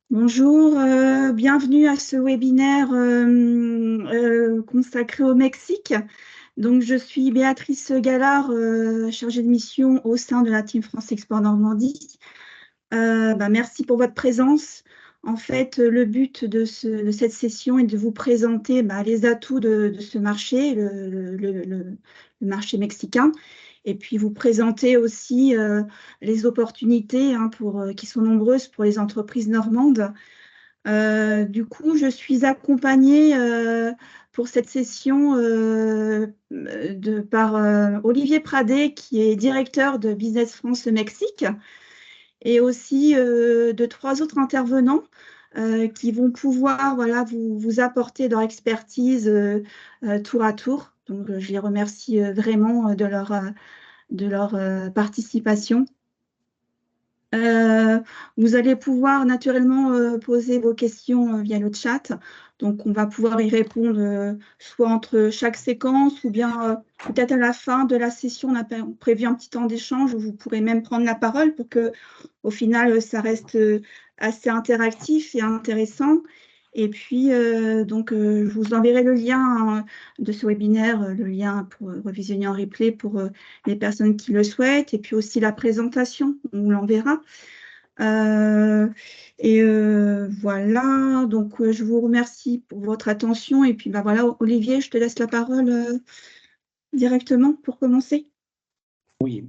Bonjour, bienvenue à ce webinaire consacré au Mexique. Donc, je suis Béatrice Gallard, chargée de mission au sein de la Team France Export Normandie. Merci pour votre présence. En fait, le but de cette session est de vous présenter les atouts de ce marché, le marché mexicain, et puis vous présenter aussi les opportunités qui sont nombreuses pour les entreprises normandes. Du coup, je suis accompagnée pour cette session par Olivier Pradet, qui est directeur de Business France Mexique, et aussi de 3 autres intervenants qui vont pouvoir vous apporter leur expertise tour à tour. Donc, je les remercie vraiment de leur participation. Vous allez pouvoir naturellement poser vos questions via le chat. Donc, on va pouvoir y répondre soit entre chaque séquence ou bien peut-être à la fin de la session, on a prévu un petit temps d'échange où vous pourrez même prendre la parole pour que, au final, ça reste assez interactif et intéressant. Et puis, je vous enverrai le lien de ce webinaire, le lien pour revisionner en replay pour les personnes qui le souhaitent, et puis aussi la présentation, on l'enverra. Voilà, donc je vous remercie pour votre attention. Et puis, voilà, Olivier, je te laisse la parole directement pour commencer. Oui,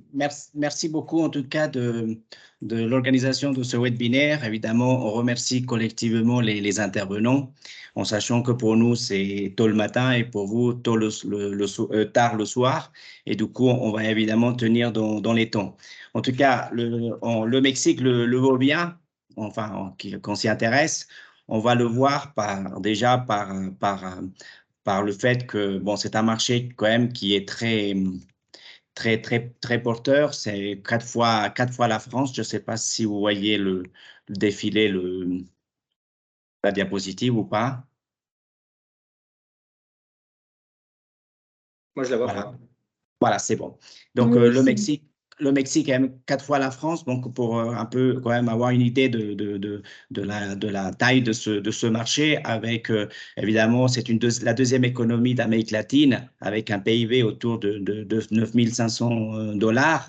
merci beaucoup en tout cas de l'organisation de ce webinaire. Évidemment, on remercie collectivement les intervenants, en sachant que pour nous, c'est tôt le matin et pour vous, tard le soir. Et du coup, on va évidemment tenir dans les temps. En tout cas, le Mexique le vaut bien, enfin, qu'on s'y intéresse. On va le voir déjà par le fait que bon, c'est un marché quand même qui est très porteur. C'est quatre fois la France. Je ne sais pas si vous voyez le défilé, la diapositive ou pas. Moi, je la vois Voilà. pas. Voilà, c'est bon. Donc, Oui, le Mexique est quand même 4 fois la France. Donc, pour un peu quand même avoir une idée de la taille de ce marché, avec évidemment, c'est la deuxième économie d'Amérique latine, avec un PIB autour de 9 500 $.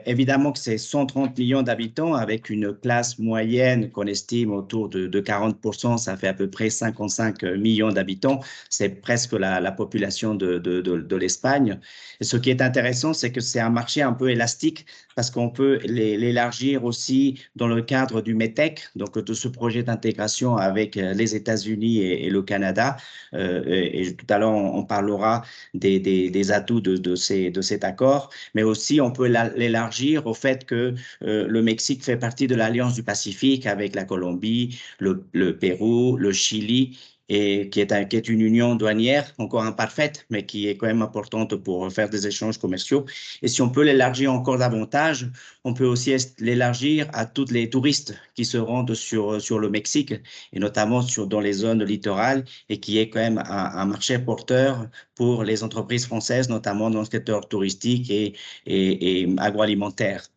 Évidemment que c'est 130 millions d'habitants avec une classe moyenne qu'on estime autour de 40%, ça fait à peu près 55 millions d'habitants. C'est presque la population de l'Espagne. Et ce qui est intéressant, c'est que c'est un marché un peu élastique parce qu'on peut l'élargir aussi dans le cadre du METEC, donc de ce projet d'intégration avec les États-Unis et le Canada. Et tout à l'heure, on parlera des atouts de cet accord, mais aussi on peut l'élargir au fait que le Mexique fait partie de l'Alliance du Pacifique avec la Colombie, le Pérou, le Chili, et qui est une union douanière encore imparfaite, mais qui est quand même importante pour faire des échanges commerciaux. Et si on peut l'élargir encore davantage, on peut aussi l'élargir à tous les touristes qui se rendent sur le Mexique, et notamment dans les zones littorales, et qui est quand même un marché porteur pour les entreprises françaises, notamment dans le secteur touristique et agroalimentaire.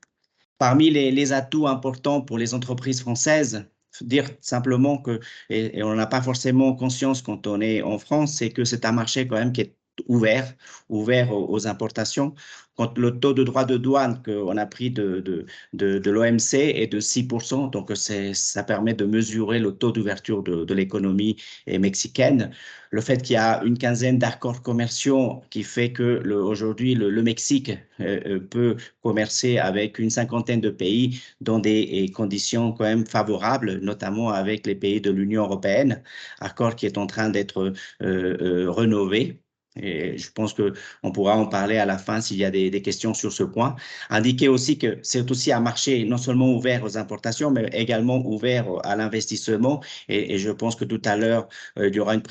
Parmi les atouts importants pour les entreprises françaises, dire simplement que, et on n'a pas forcément conscience quand on est en France, c'est que c'est un marché quand même qui est ouvert aux importations. Quand le taux de droit de douane qu'on a pris de l'OMC est de 6%, donc ça permet de mesurer le taux d'ouverture de l'économie mexicaine. Le fait qu'il y a une quinzaine d'accords commerciaux qui fait que aujourd'hui le Mexique peut commercer avec une cinquantaine de pays dans des conditions quand même favorables, notamment avec les pays de l'Union européenne, accord qui est en train d'être rénové. Et je pense qu'on pourra en parler à la fin s'il y a des questions sur ce point. Indiquer aussi que c'est aussi un marché non seulement ouvert aux importations, mais également ouvert à l'investissement. Et je pense que tout à l'heure, il y aura une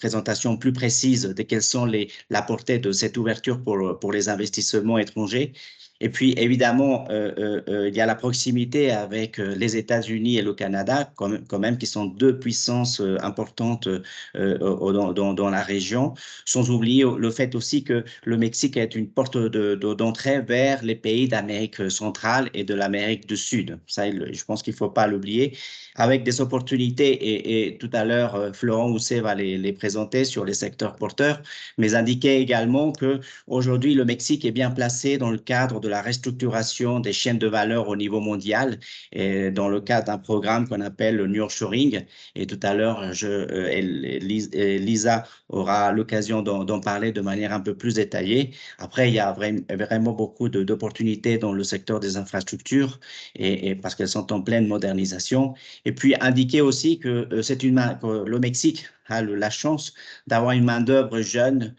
présentation plus précise de quelles sont la portée de cette ouverture pour les investissements étrangers. Et puis, évidemment, il y a la proximité avec les États-Unis et le Canada, quand même, qui sont deux puissances importantes dans la région, sans oublier le fait aussi que le Mexique est une porte d'entrée vers les pays d'Amérique centrale et de l'Amérique du Sud. Ça, je pense qu'il ne faut pas l'oublier, avec des opportunités, et tout à l'heure, Florent Housset va les présenter sur les secteurs porteurs, mais indiquer également que aujourd'hui, le Mexique est bien placé dans le cadre de la restructuration des chaînes de valeur au niveau mondial, et dans le cadre d'un programme qu'on appelle le nearshoring. Et tout à l'heure, Lisa aura l'occasion d'en parler de manière un peu plus détaillée. Après, il y a vraiment beaucoup d'opportunités dans le secteur des infrastructures, et parce qu'elles sont en pleine modernisation. Et puis, indiquer aussi que, que le Mexique a la chance d'avoir une main-d'œuvre jeune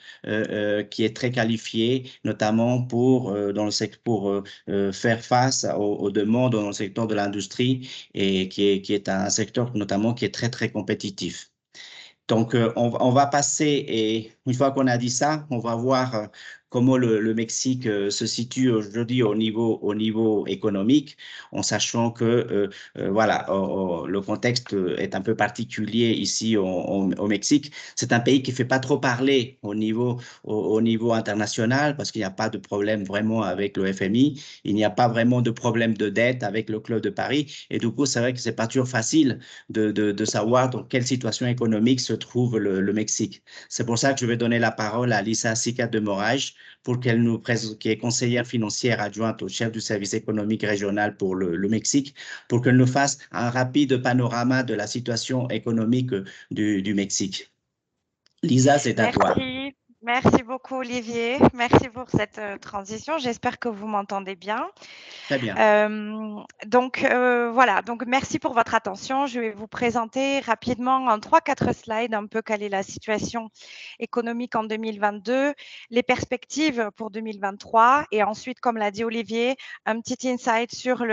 qui est très qualifiée, notamment pour faire face aux demandes dans le secteur de l'industrie, et qui est un secteur notamment qui est très, très compétitif. Donc, on va passer, et une fois qu'on a dit ça, on va voir comment le Mexique se situe aujourd'hui au niveau économique, en sachant que voilà, le contexte est un peu particulier ici au Mexique. C'est un pays qui ne fait pas trop parler au niveau international, parce qu'il n'y a pas de problème vraiment avec le FMI, il n'y a pas vraiment de problème de dette avec le Club de Paris, et du coup, c'est vrai que ce n'est pas toujours facile de savoir dans quelle situation économique se trouve le Mexique. C'est pour ça que je vais donner la parole à Lisa Sica de Moraes, pour qu'elle nous présente, qui est conseillère financière adjointe au chef du service économique régional pour le Mexique, pour qu'elle nous fasse un rapide panorama de la situation économique du Mexique. Lisa, c'est à toi. Merci. Merci beaucoup, Olivier. Merci pour cette transition. J'espère que vous m'entendez bien. Très bien. Voilà, donc merci pour votre attention. Je vais vous présenter rapidement en 3-4 slides un peu quelle est la situation économique en 2022, les perspectives pour 2023, et ensuite, comme l'a dit Olivier, un petit insight sur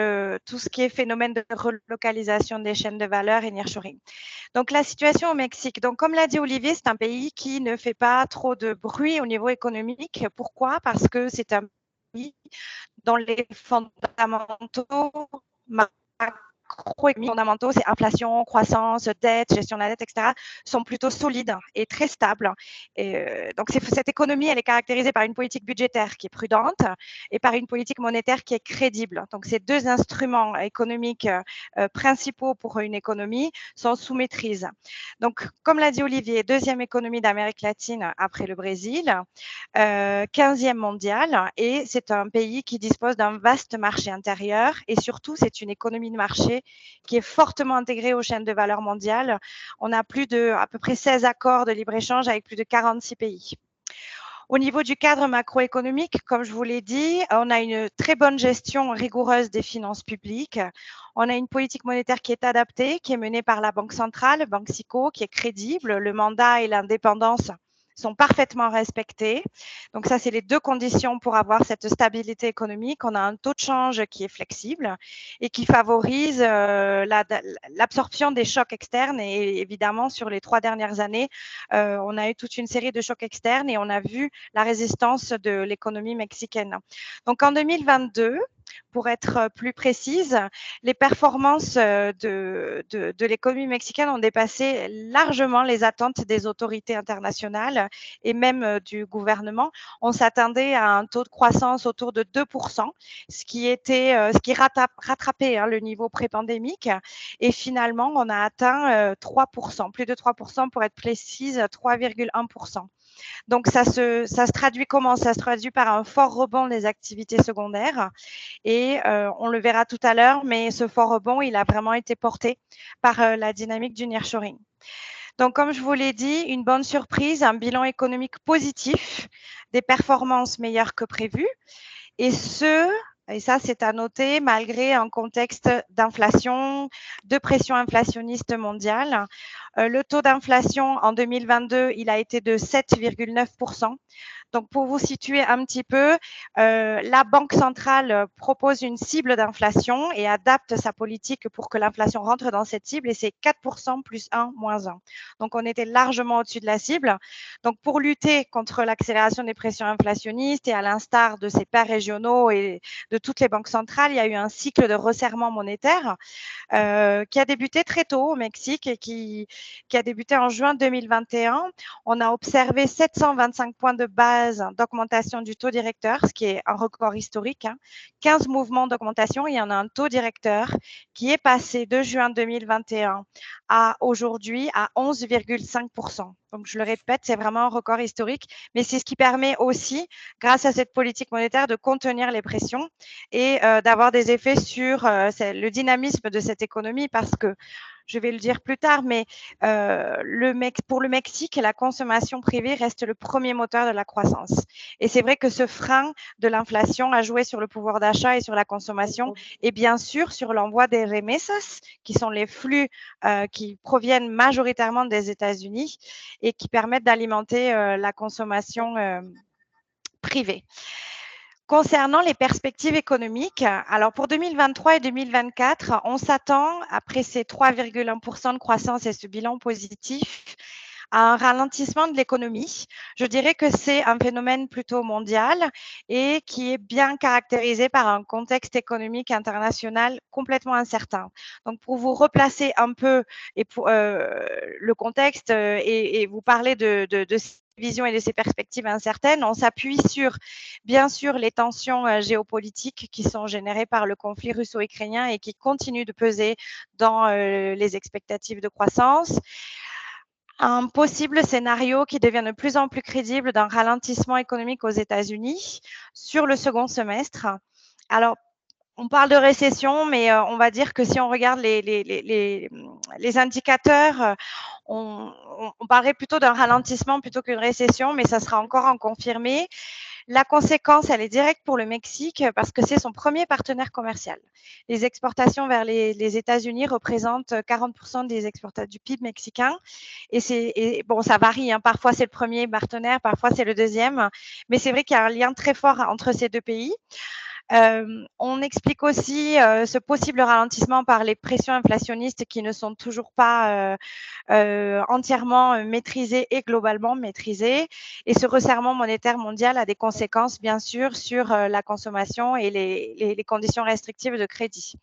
tout ce qui est phénomène de relocalisation des chaînes de valeur et nearshoring. Donc, la situation au Mexique. Donc, comme l'a dit Olivier, c'est un pays qui ne fait pas trop de bruit au niveau économique. Pourquoi? Parce que c'est un pays dont les fondamentaux macroéconomiques fondamentaux, c'est inflation, croissance, dette, gestion de la dette, etc., sont plutôt solides et très stables. Et donc, cette économie, elle est caractérisée par une politique budgétaire qui est prudente et par une politique monétaire qui est crédible. Donc, ces deux instruments économiques principaux pour une économie sont sous maîtrise. Donc, comme l'a dit Olivier, deuxième économie d'Amérique latine après le Brésil, 15e mondial, et c'est un pays qui dispose d'un vaste marché intérieur, et surtout, c'est une économie de marché qui est fortement intégrée aux chaînes de valeur mondiales. On a à peu près 16 accords de libre-échange avec plus de 46 pays. Au niveau du cadre macroéconomique, comme je vous l'ai dit, on a une très bonne gestion rigoureuse des finances publiques. On a une politique monétaire qui est adaptée, qui est menée par la Banque centrale, Banxico, qui est crédible. Le mandat et l'indépendance sont parfaitement respectés. Donc ça, c'est les deux conditions pour avoir cette stabilité économique. On a un taux de change qui est flexible et qui favorise l'absorption des chocs externes. Et évidemment, sur les 3 dernières années, on a eu toute une série de chocs externes et on a vu la résistance de l'économie mexicaine. Donc en 2022, pour être plus précise, les performances de l'économie mexicaine ont dépassé largement les attentes des autorités internationales et même du gouvernement. On s'attendait à un taux de croissance autour de 2%, ce qui rattrapait le niveau pré-pandémique. Et finalement, on a atteint 3%, plus de 3%, pour être précise, 3,1%. Donc, ça se traduit comment? Ça se traduit par un fort rebond des activités secondaires. Et on le verra tout à l'heure, mais ce fort rebond, il a vraiment été porté par la dynamique du nearshoring. Donc, comme je vous l'ai dit, une bonne surprise, un bilan économique positif, des performances meilleures que prévues. Et ça, c'est à noter, malgré un contexte d'inflation, de pression inflationniste mondiale. Le taux d'inflation en 2022, il a été de 7,9%. Donc, pour vous situer un petit peu, la Banque centrale propose une cible d'inflation et adapte sa politique pour que l'inflation rentre dans cette cible et c'est 4% plus 1 moins 1. Donc, on était largement au-dessus de la cible. Donc, pour lutter contre l'accélération des pressions inflationnistes et à l'instar de ses pairs régionaux et de toutes les banques centrales, il y a eu un cycle de resserrement monétaire qui a débuté très tôt au Mexique et qui a débuté en juin 2021. On a observé 725 points de base d'augmentation du taux directeur, ce qui est un record historique. 15 mouvements d'augmentation. Il y en a un taux directeur qui est passé de juin 2021 à aujourd'hui à 11,5%. Donc, je le répète, c'est vraiment un record historique, mais c'est ce qui permet aussi, grâce à cette politique monétaire, de contenir les pressions et d'avoir des effets sur le dynamisme de cette économie parce que, je vais le dire plus tard, mais pour le Mexique, la consommation privée reste le premier moteur de la croissance. Et c'est vrai que ce frein de l'inflation a joué sur le pouvoir d'achat et sur la consommation et bien sûr sur l'envoi des remessas, qui sont les flux qui proviennent majoritairement des États-Unis et qui permettent d'alimenter la consommation privée. Concernant les perspectives économiques, alors pour 2023 et 2024, on s'attend, après ces 3,1% de croissance et ce bilan positif, à un ralentissement de l'économie. Je dirais que c'est un phénomène plutôt mondial et qui est bien caractérisé par un contexte économique international complètement incertain. Donc, pour vous replacer un peu et pour, le contexte et vous parler de vision et de ces perspectives incertaines, on s'appuie sur, bien sûr, les tensions géopolitiques qui sont générées par le conflit russo-ukrainien et qui continuent de peser dans les expectatives de croissance. Un possible scénario qui devient de plus en plus crédible d'un ralentissement économique aux États-Unis sur le second semestre. Alors, on parle de récession, mais on va dire que si on regarde les indicateurs, on parlerait plutôt d'un ralentissement plutôt qu'une récession, mais ça sera encore en confirmé. La conséquence, elle est directe pour le Mexique parce que c'est son premier partenaire commercial. Les exportations vers les États-Unis représentent 40% du PIB mexicain. Et bon, ça varie. Hein. Parfois, c'est le premier partenaire, parfois, c'est le deuxième. Mais c'est vrai qu'il y a un lien très fort entre ces deux pays. On explique aussi ce possible ralentissement par les pressions inflationnistes qui ne sont toujours pas entièrement maîtrisées et globalement maîtrisées. Et ce resserrement monétaire mondial a des conséquences, bien sûr, sur la consommation et les conditions restrictives de crédit.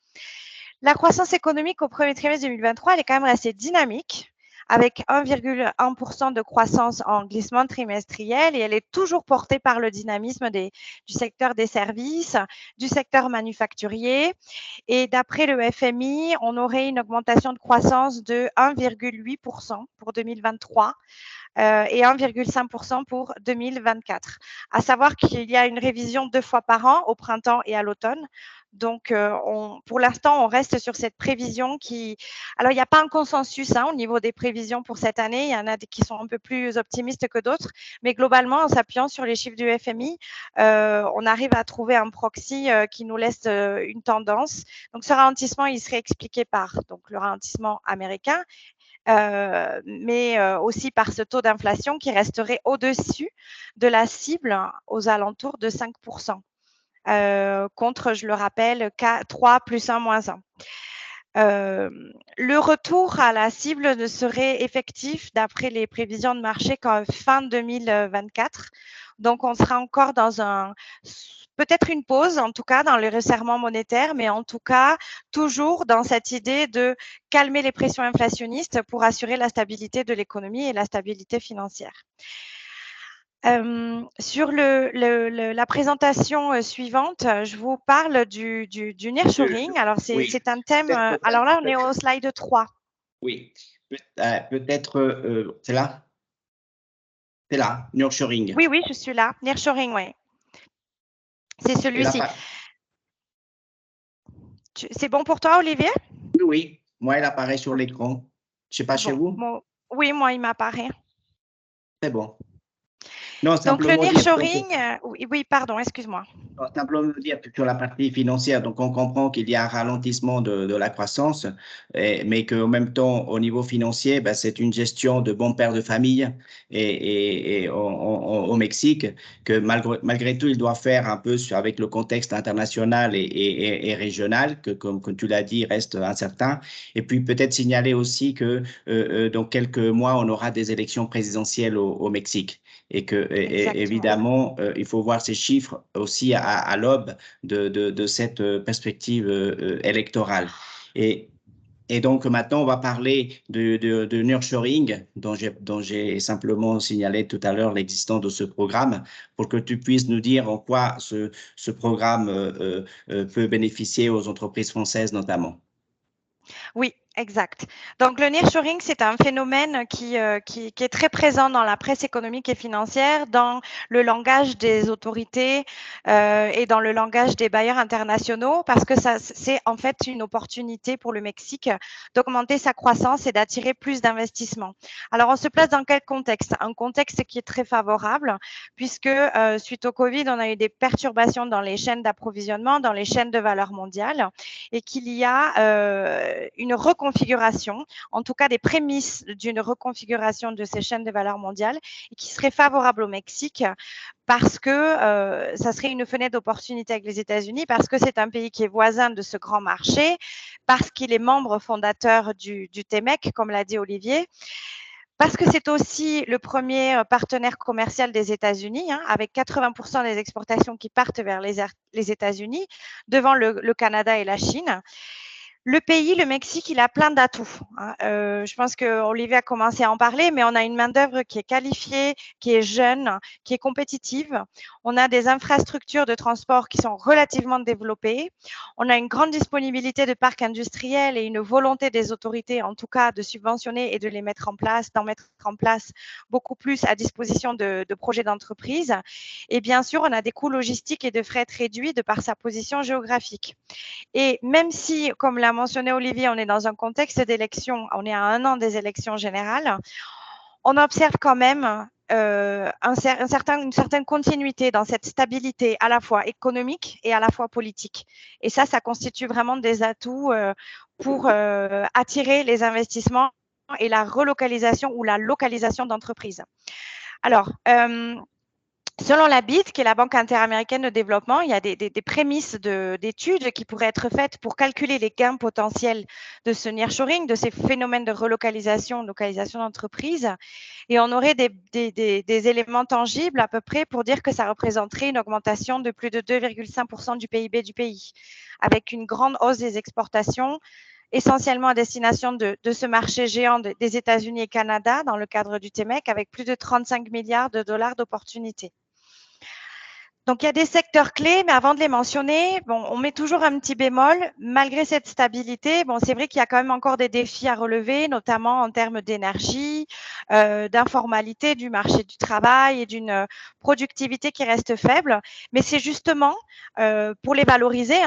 La croissance économique au premier trimestre 2023, elle est quand même assez dynamique, avec 1,1% de croissance en glissement trimestriel et elle est toujours portée par le dynamisme du secteur des services, du secteur manufacturier. Et d'après le FMI, on aurait une augmentation de croissance de 1,8% pour 2023 et 1,5% pour 2024. À savoir qu'il y a une révision 2 fois par an, au printemps et à l'automne. Donc, pour l'instant, on reste sur cette prévision qui… Alors, il n'y a pas un consensus au niveau des prévisions pour cette année. Il y en a qui sont un peu plus optimistes que d'autres. Mais globalement, en s'appuyant sur les chiffres du FMI, on arrive à trouver un proxy qui nous laisse une tendance. Donc, ce ralentissement, il serait expliqué par donc, le ralentissement américain, mais aussi par ce taux d'inflation qui resterait au-dessus de la cible aux alentours de 5%. Contre, je le rappelle, 3 plus 1 moins 1. Le retour à la cible ne serait effectif d'après les prévisions de marché qu'en fin 2024. Donc, on sera encore dans peut-être une pause, en tout cas, dans le resserrement monétaire, mais en tout cas, toujours dans cette idée de calmer les pressions inflationnistes pour assurer la stabilité de l'économie et la stabilité financière. Sur la présentation suivante, je vous parle du nearshoring. Alors, c'est un thème… alors là, on est au slide 3. Oui, peut-être… c'est là? C'est là, nearshoring. Oui, oui, je suis là. Nearshoring, oui. C'est celui-ci. C'est bon pour toi, Olivier? Oui, moi, il apparaît sur l'écran. Je ne sais pas chez vous? Oui, moi, il m'apparaît. C'est bon. Non, Donc, le simplement dire, nearshoring, oui, pardon, excuse-moi. simplement dire que sur la partie financière, donc on comprend qu'il y a un ralentissement de la croissance, mais qu'en même temps, au niveau financier, ben, c'est une gestion de bon père de famille et au Mexique, que malgré tout, il doit faire un peu avec le contexte international et régional, que comme tu l'as dit, reste incertain. Et puis peut-être signaler aussi que dans quelques mois, on aura des élections présidentielles au Mexique. Et que, évidemment, il faut voir ces chiffres aussi à l'aube de cette perspective électorale. Et donc, maintenant, on va parler de nurturing, dont j'ai simplement signalé tout à l'heure l'existence de ce programme, pour que tu puisses nous dire en quoi ce programme peut bénéficier aux entreprises françaises notamment. Oui, exact. Donc, le nearshoring, c'est un phénomène qui est très présent dans la presse économique et financière, dans le langage des autorités et dans le langage des bailleurs internationaux, parce que c'est en fait une opportunité pour le Mexique d'augmenter sa croissance et d'attirer plus d'investissements. Alors, on se place dans quel contexte? Un contexte qui est très favorable, puisque suite au Covid, on a eu des perturbations dans les chaînes d'approvisionnement, dans les chaînes de valeur mondiale, et qu'il y a une reconfiguration, en tout cas des prémices d'une reconfiguration de ces chaînes de valeur mondiale et qui serait favorable au Mexique parce que ça serait une fenêtre d'opportunité avec les États-Unis, parce que c'est un pays qui est voisin de ce grand marché, parce qu'il est membre fondateur du TMEC, comme l'a dit Olivier, parce que c'est aussi le premier partenaire commercial des États-Unis, avec 80% des exportations qui partent vers les États-Unis, devant le Canada et la Chine. Le pays, le Mexique, il a plein d'atouts. Je pense qu'Olivier a commencé à en parler, mais on a une main-d'œuvre qui est qualifiée, qui est jeune, qui est compétitive. On a des infrastructures de transport qui sont relativement développées. On a une grande disponibilité de parcs industriels et une volonté des autorités, en tout cas, de subventionner et de les mettre en place, d'en mettre en place beaucoup plus à disposition de projets d'entreprise. Et bien sûr, on a des coûts logistiques et de fret réduits de par sa position géographique. Et même si, comme l'a mentionné Olivier, on est dans un contexte d'élection, on est à 1 an des élections générales, on observe quand même une certaine continuité dans cette stabilité à la fois économique et à la fois politique. Et ça constitue vraiment des atouts pour attirer les investissements et la relocalisation ou la localisation d'entreprises. Alors, selon la BID, qui est la Banque interaméricaine de développement, il y a des prémices d'études qui pourraient être faites pour calculer les gains potentiels de ce nearshoring, de ces phénomènes de relocalisation, localisation d'entreprises. Et on aurait des éléments tangibles à peu près pour dire que ça représenterait une augmentation de plus de 2,5% du PIB du pays, avec une grande hausse des exportations, essentiellement à destination de ce marché géant des États-Unis et Canada dans le cadre du TMEC, avec plus de 35 milliards de dollars d'opportunités. Donc, il y a des secteurs clés, mais avant de les mentionner, on met toujours un petit bémol. Malgré cette stabilité, c'est vrai qu'il y a quand même encore des défis à relever, notamment en termes d'énergie, d'informalité du marché du travail et d'une productivité qui reste faible. Mais c'est justement pour les valoriser.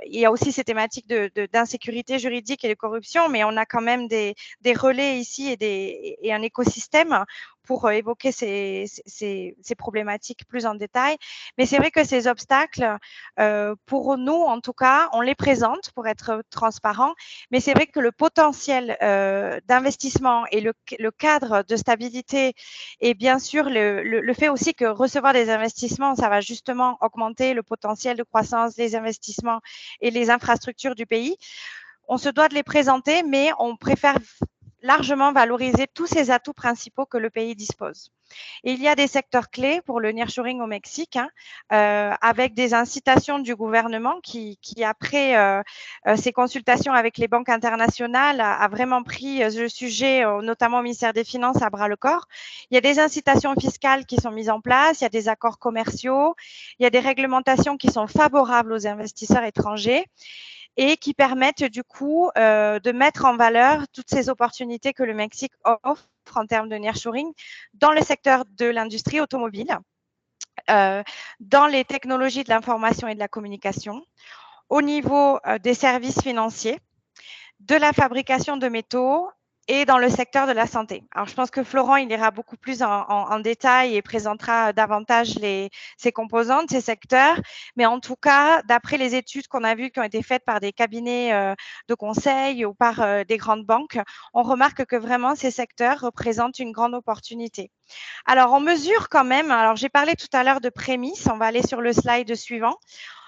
Il y a aussi ces thématiques d'insécurité juridique et de corruption, mais on a quand même des relais ici et un écosystème pour évoquer ces problématiques plus en détail. Mais c'est vrai que ces obstacles, pour nous en tout cas, on les présente pour être transparent, mais c'est vrai que le potentiel d'investissement et le cadre de stabilité et bien sûr le fait aussi que recevoir des investissements, ça va justement augmenter le potentiel de croissance, les investissements et les infrastructures du pays. On se doit de les présenter, mais on préfère largement valoriser tous ces atouts principaux que le pays dispose. Et il y a des secteurs clés pour le nearshoring au Mexique, avec des incitations du gouvernement qui après ces consultations avec les banques internationales, a vraiment pris le sujet, notamment au ministère des Finances, à bras-le-corps. Il y a des incitations fiscales qui sont mises en place, il y a des accords commerciaux, il y a des réglementations qui sont favorables aux investisseurs étrangers et qui permettent du coup de mettre en valeur toutes ces opportunités que le Mexique offre en termes de nearshoring dans le secteur de l'industrie automobile, dans les technologies de l'information et de la communication, au niveau des services financiers, de la fabrication de métaux et dans le secteur de la santé. Alors, je pense que Florent, il ira beaucoup plus en détail et présentera davantage ces composantes, ces secteurs. Mais en tout cas, d'après les études qu'on a vues qui ont été faites par des cabinets de conseil ou par des grandes banques, on remarque que vraiment ces secteurs représentent une grande opportunité. Alors, on mesure quand même, alors j'ai parlé tout à l'heure de prémices, on va aller sur le slide suivant.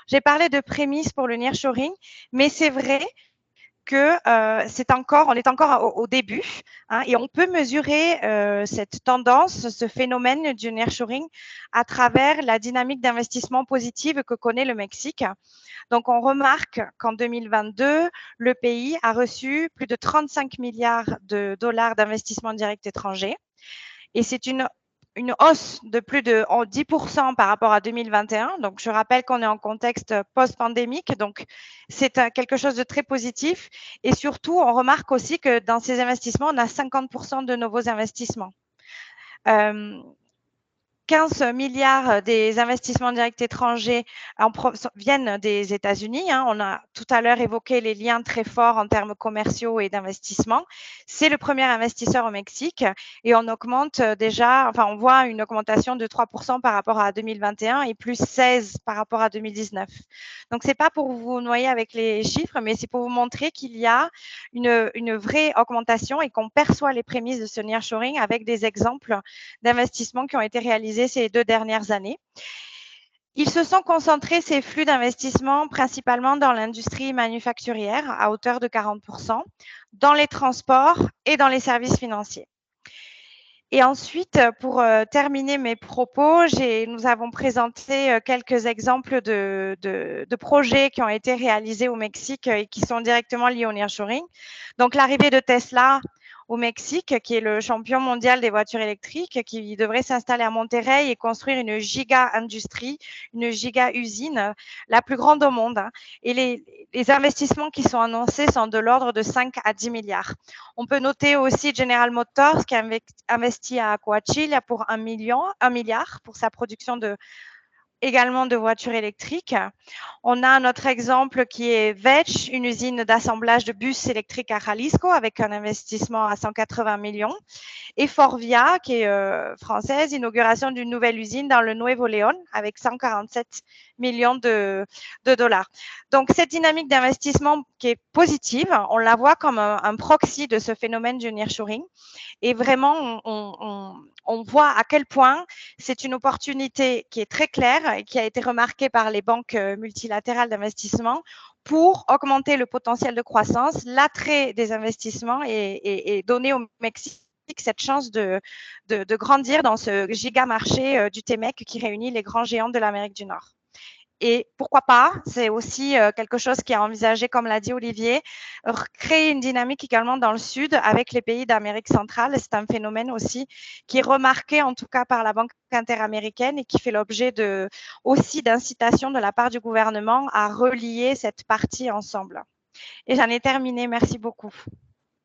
J'ai parlé de prémices pour le nearshoring, mais c'est vrai que on est encore au début, hein, et on peut mesurer cette tendance, ce phénomène du nearshoring à travers la dynamique d'investissement positive que connaît le Mexique. Donc, on remarque qu'en 2022, le pays a reçu plus de 35 milliards de dollars d'investissement direct étranger, et c'est une hausse de plus de 10% par rapport à 2021. Donc, je rappelle qu'on est en contexte post-pandémique, donc c'est quelque chose de très positif. Et surtout, on remarque aussi que dans ces investissements, on a 50% de nouveaux investissements. 15 milliards des investissements directs étrangers viennent des États-Unis. Hein. On a tout à l'heure évoqué les liens très forts en termes commerciaux et d'investissement. C'est le premier investisseur au Mexique et on augmente déjà, enfin, on voit une augmentation de 3% par rapport à 2021 et plus 16 par rapport à 2019. Donc, c'est pas pour vous noyer avec les chiffres, mais c'est pour vous montrer qu'il y a une vraie augmentation et qu'on perçoit les prémices de ce nearshoring avec des exemples d'investissements qui ont été réalisés ces 2 dernières années. Ils se sont concentrés, ces flux d'investissement, principalement dans l'industrie manufacturière, à hauteur de 40%, dans les transports et dans les services financiers. Et ensuite, pour terminer mes propos, nous avons présenté quelques exemples de projets qui ont été réalisés au Mexique et qui sont directement liés au nearshoring. Donc, l'arrivée de Tesla au Mexique, qui est le champion mondial des voitures électriques, qui devrait s'installer à Monterrey et construire une giga-industrie, une giga-usine, la plus grande au monde. Et les investissements qui sont annoncés sont de l'ordre de 5 à 10 milliards. On peut noter aussi General Motors qui a investi à Coahuila pour 1 milliard pour sa production également de voitures électriques. On a un autre exemple qui est Vetch, une usine d'assemblage de bus électriques à Jalisco avec un investissement à 180 millions. Et Forvia, qui est française, inauguration d'une nouvelle usine dans le Nuevo León avec 147 millions de dollars. Donc, cette dynamique d'investissement qui est positive, on la voit comme un proxy de ce phénomène du nearshoring. Et vraiment, on voit à quel point c'est une opportunité qui est très claire et qui a été remarquée par les banques multilatérales d'investissement pour augmenter le potentiel de croissance, l'attrait des investissements et donner au Mexique cette chance de grandir dans ce giga marché du TMEC qui réunit les grands géants de l'Amérique du Nord. Et pourquoi pas, c'est aussi quelque chose qui est envisagé, comme l'a dit Olivier, créer une dynamique également dans le Sud avec les pays d'Amérique centrale. C'est un phénomène aussi qui est remarqué en tout cas par la Banque interaméricaine et qui fait l'objet aussi d'incitation de la part du gouvernement à relier cette partie ensemble. Et j'en ai terminé, merci beaucoup.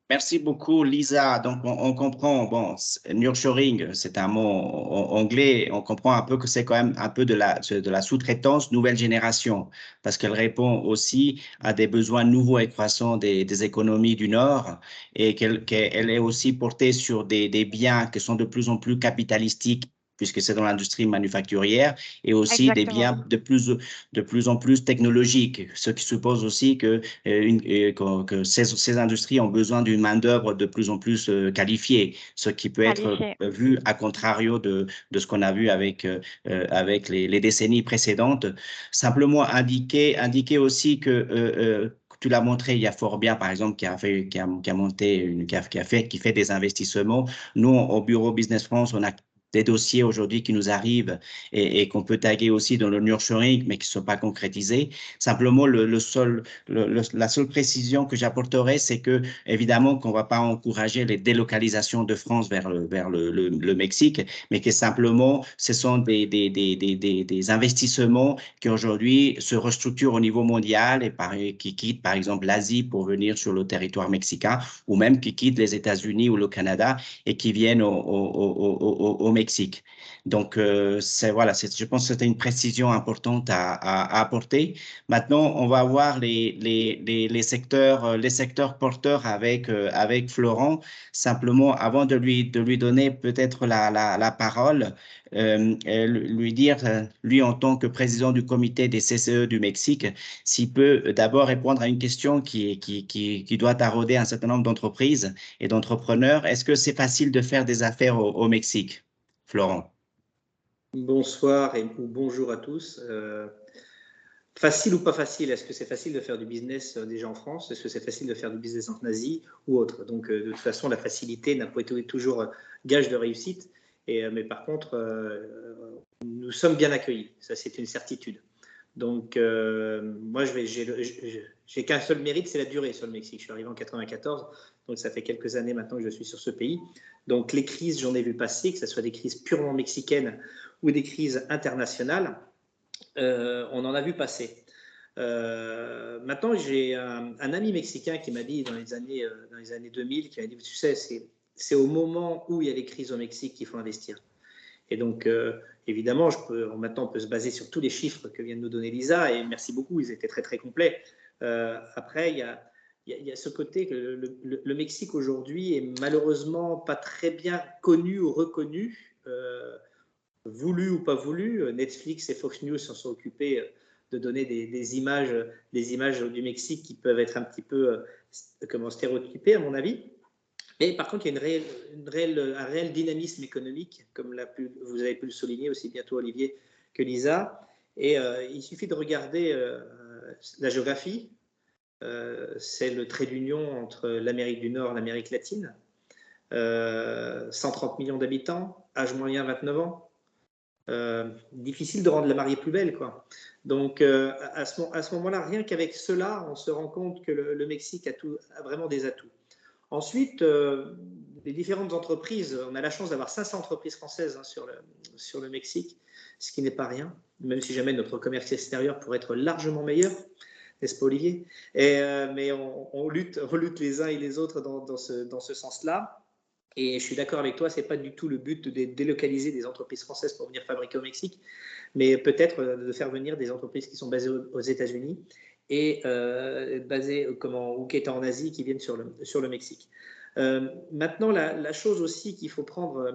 Merci beaucoup, Lisa. Donc, on comprend, bon, nearshoring, c'est un mot anglais. On comprend un peu que c'est quand même un peu de la sous-traitance nouvelle génération, parce qu'elle répond aussi à des besoins nouveaux et croissants des économies du Nord et qu'elle est aussi portée sur des biens qui sont de plus en plus capitalistiques, puisque c'est dans l'industrie manufacturière, et aussi Exactement. des biens de plus en plus technologiques, ce qui suppose aussi que ces industries ont besoin d'une main-d'œuvre de plus en plus qualifiée, ce qui peut être vu à contrario de ce qu'on a vu avec les décennies précédentes. Simplement indiquer aussi que tu l'as montré, il y a Forvia, par exemple, qui fait des investissements. Nous, au Bureau Business France, on a des dossiers aujourd'hui qui nous arrivent et qu'on peut taguer aussi dans le nearshoring, mais qui ne sont pas concrétisés. Simplement, la seule précision que j'apporterai, c'est que, évidemment, qu'on ne va pas encourager les délocalisations de France vers le Mexique, mais que simplement, ce sont des investissements qui aujourd'hui se restructurent au niveau mondial et qui quittent, par exemple, l'Asie pour venir sur le territoire mexicain, ou même qui quittent les États-Unis ou le Canada et qui viennent au Mexique Mexique. Donc, voilà, je pense que c'était une précision importante à apporter. Maintenant, on va voir les secteurs porteurs avec Florent. Simplement, avant de lui donner peut-être la parole, lui dire, lui en tant que président du comité des CCE du Mexique, s'il peut d'abord répondre à une question qui doit tarauder un certain nombre d'entreprises et d'entrepreneurs. Est-ce que c'est facile de faire des affaires au Mexique, Florent? Bonsoir ou bonjour à tous. Facile ou pas facile? Est-ce que c'est facile de faire du business déjà en France? Est-ce que c'est facile de faire du business en Asie ou autre? Donc, de toute façon, la facilité n'a pas été toujours gage de réussite. Mais par contre, nous sommes bien accueillis. Ça, c'est une certitude. Donc, moi, j'ai qu'un seul mérite, c'est la durée sur le Mexique. Je suis arrivé en 94, donc ça fait quelques années maintenant que je suis sur ce pays. Donc, les crises, j'en ai vu passer, que ce soit des crises purement mexicaines ou des crises internationales, on en a vu passer. Maintenant, j'ai un ami mexicain qui m'a dit dans les années 2000, qui m'a dit, tu sais, c'est au moment où il y a des crises au Mexique qu'il faut investir. Et donc, évidemment, maintenant, on peut se baser sur tous les chiffres que vient de nous donner Lisa, et merci beaucoup, ils étaient très, très complets. Après, il y a ce côté que le Mexique aujourd'hui est malheureusement pas très bien connu ou reconnu, voulu ou pas voulu. Netflix et Fox News s'en sont occupés de donner des images du Mexique qui peuvent être un petit peu stéréotypées, à mon avis. Mais par contre, il y a un réel dynamisme économique, comme vous avez pu le souligner aussi bien toi, Olivier, que Lisa. Et il suffit de regarder la géographie. C'est le trait d'union entre l'Amérique du Nord et l'Amérique latine. 130 millions d'habitants, âge moyen 29 ans. Difficile de rendre la mariée plus belle, quoi. Donc, à ce moment-là, rien qu'avec cela, on se rend compte que le Mexique a vraiment des atouts. Ensuite, les différentes entreprises, on a la chance d'avoir 500 entreprises françaises sur le Mexique, ce qui n'est pas rien, même si jamais notre commerce extérieur pourrait être largement meilleur, n'est-ce pas, Olivier? Mais on lutte les uns et les autres dans ce sens-là. Et je suis d'accord avec toi, ce n'est pas du tout le but de délocaliser des entreprises françaises pour venir fabriquer au Mexique, mais peut-être de faire venir des entreprises qui sont basées aux États-Unis et basées ou qui étaient en Asie, qui viennent sur le Mexique. Maintenant, la chose aussi qu'il faut prendre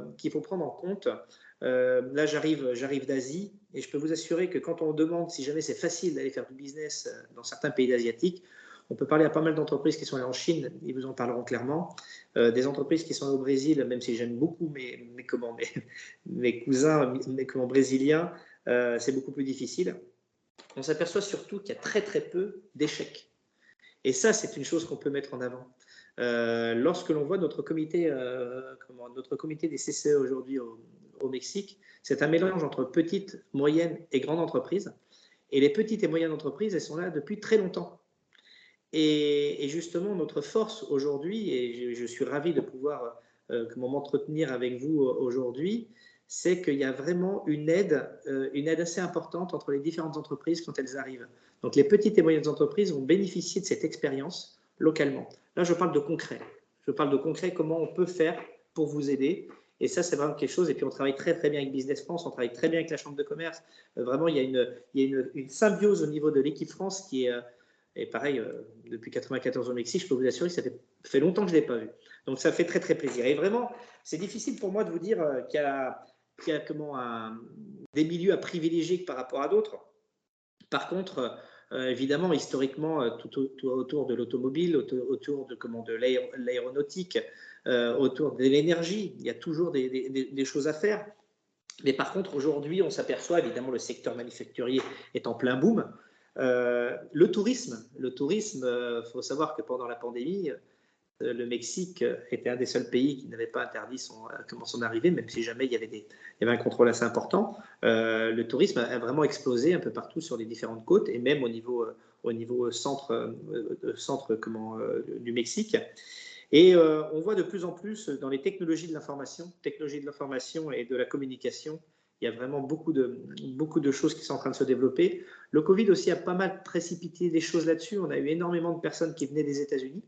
en compte, là j'arrive d'Asie, et je peux vous assurer que quand on demande si jamais c'est facile d'aller faire du business dans certains pays asiatiques, on peut parler à pas mal d'entreprises qui sont allées en Chine, ils vous en parleront clairement. Des entreprises qui sont au Brésil, même si j'aime beaucoup mes cousins brésiliens, c'est beaucoup plus difficile. On s'aperçoit surtout qu'il y a très très peu d'échecs. Et ça, c'est une chose qu'on peut mettre en avant. Lorsque l'on voit notre comité des CCE aujourd'hui au Mexique, c'est un mélange entre petites, moyennes et grandes entreprises. Et les petites et moyennes entreprises, elles sont là depuis très longtemps. Et justement, notre force aujourd'hui, et je suis ravi de pouvoir m'entretenir avec vous aujourd'hui, c'est qu'il y a vraiment une aide assez importante entre les différentes entreprises quand elles arrivent. Donc, les petites et moyennes entreprises vont bénéficier de cette expérience localement. Là, je parle de concret. Je parle de concret, comment on peut faire pour vous aider. Et ça, c'est vraiment quelque chose. Et puis, on travaille très, très bien avec Business France, on travaille très bien avec la Chambre de commerce. Vraiment, il y a une symbiose au niveau de l'équipe France qui est… Et pareil, depuis 1994 au Mexique, je peux vous assurer que ça fait longtemps que je ne l'ai pas vu. Donc, ça fait très, très plaisir. Et vraiment, c'est difficile pour moi de vous dire qu'il y a des milieux à privilégier par rapport à d'autres. Par contre, évidemment, historiquement, tout autour de l'automobile, autour de l'aéronautique, autour de l'énergie, il y a toujours des choses à faire. Mais par contre, aujourd'hui, on s'aperçoit, évidemment, le secteur manufacturier est en plein boom. Le tourisme, faut savoir que pendant la pandémie, le Mexique était un des seuls pays qui n'avait pas interdit son arrivée, même si jamais il y avait un contrôle assez important. Le tourisme a vraiment explosé un peu partout sur les différentes côtes et même au niveau centre du Mexique. Et on voit de plus en plus dans les technologies de l'information et de la communication, il y a vraiment beaucoup de choses qui sont en train de se développer. Le Covid aussi a pas mal précipité des choses là-dessus. On a eu énormément de personnes qui venaient des États-Unis.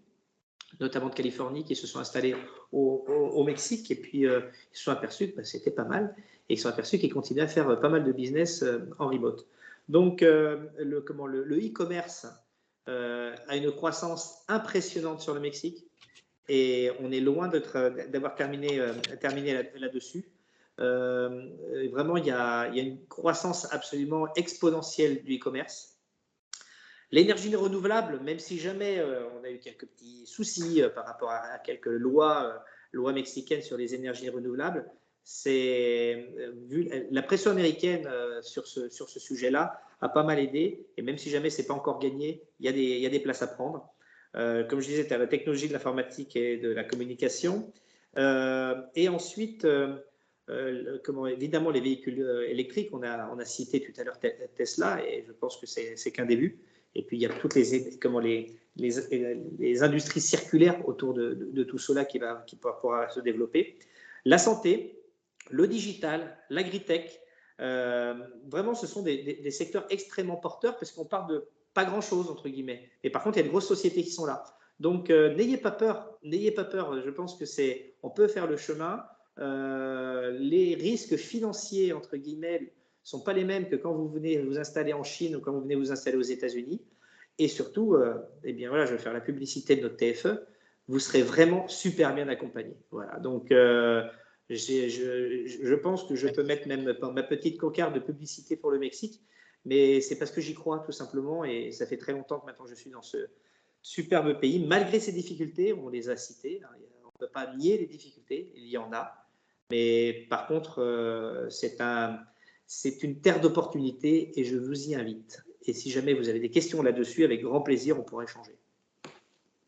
notamment de Californie, qui se sont installés au Mexique. Et puis, ils se sont aperçus que c'était pas mal. Et ils se sont aperçus qu'ils continuaient à faire pas mal de business en remote. Donc, le e-commerce a une croissance impressionnante sur le Mexique. Et on est loin d'avoir terminé là-dessus. Vraiment, il y a une croissance absolument exponentielle du e-commerce. L'énergie renouvelable, même si jamais on a eu quelques petits soucis par rapport à quelques lois mexicaines sur les énergies renouvelables, vu la pression américaine sur ce sujet-là a pas mal aidé. Et même si jamais c'est pas encore gagné, il y a des places à prendre. Comme je disais, tu as la technologie de l'informatique et de la communication. Et ensuite, évidemment, les véhicules électriques, on a cité tout à l'heure Tesla, et je pense que c'est qu'un début. Et puis, il y a toutes les industries circulaires autour de tout cela qui pourra se développer. La santé, le digital, l'agritech, vraiment, ce sont des secteurs extrêmement porteurs parce qu'on parle de pas grand-chose, entre guillemets. Mais par contre, il y a de grosses sociétés qui sont là. Donc, n'ayez pas peur. N'ayez pas peur. Je pense que on peut faire le chemin. Les risques financiers, entre guillemets, ne sont pas les mêmes que quand vous venez vous installer en Chine ou quand vous venez vous installer aux États-Unis. Et surtout, eh bien, voilà, je vais faire la publicité de notre TFE. Vous serez vraiment super bien accompagné. Voilà. Donc, je pense que je peux mettre même ma petite cocarde de publicité pour le Mexique. Mais c'est parce que j'y crois, tout simplement, et ça fait très longtemps que maintenant je suis dans ce superbe pays, malgré ces difficultés, on les a citées, hein, on ne peut pas nier les difficultés, il y en a, mais par contre, c'est une terre d'opportunités et je vous y invite. Et si jamais vous avez des questions là-dessus, avec grand plaisir, on pourra échanger.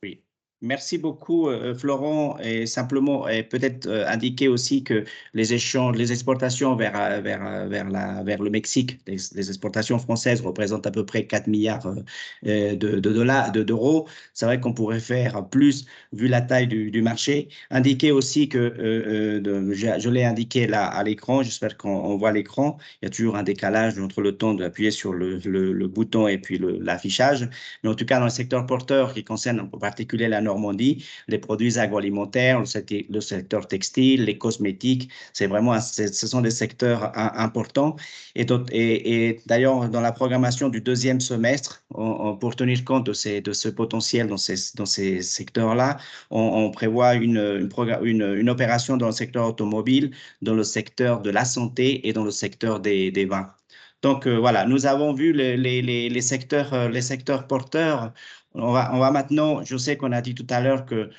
Oui. Merci beaucoup, Florent. Et simplement, peut-être indiquer aussi que les échanges, les exportations vers le Mexique, les exportations françaises représentent à peu près 4 milliards d'euros. C'est vrai qu'on pourrait faire plus vu la taille du marché. Indiquer aussi que, je l'ai indiqué là à l'écran, j'espère qu'on voit l'écran, il y a toujours un décalage entre le temps d'appuyer sur le bouton et puis l'affichage. Mais en tout cas, dans le secteur porteur qui concerne en particulier la Normandie, les produits agroalimentaires, le secteur textile, les cosmétiques, ce sont des secteurs importants. Et d'ailleurs, dans la programmation du deuxième semestre, pour tenir compte de ce potentiel dans ces secteurs-là, on prévoit une opération dans le secteur automobile, dans le secteur de la santé et dans le secteur des vins. Donc, voilà, nous avons vu les secteurs porteurs. On va maintenant, je sais qu'on a dit tout à l'heure que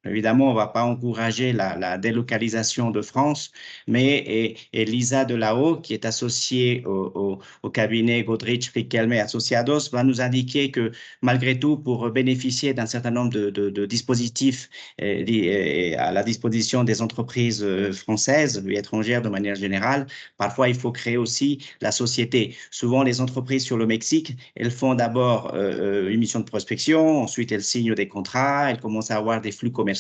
évidemment, on ne va pas encourager la délocalisation de France, mais Elisa Delao, qui est associée au cabinet Godrich, Friquelme Associados, va nous indiquer que malgré tout, pour bénéficier d'un certain nombre de dispositifs à la disposition des entreprises françaises et étrangères de manière générale, parfois il faut créer aussi la société. Souvent, les entreprises sur le Mexique, elles font d'abord une mission de prospection, ensuite elles signent des contrats, elles commencent à avoir des flux commerciaux.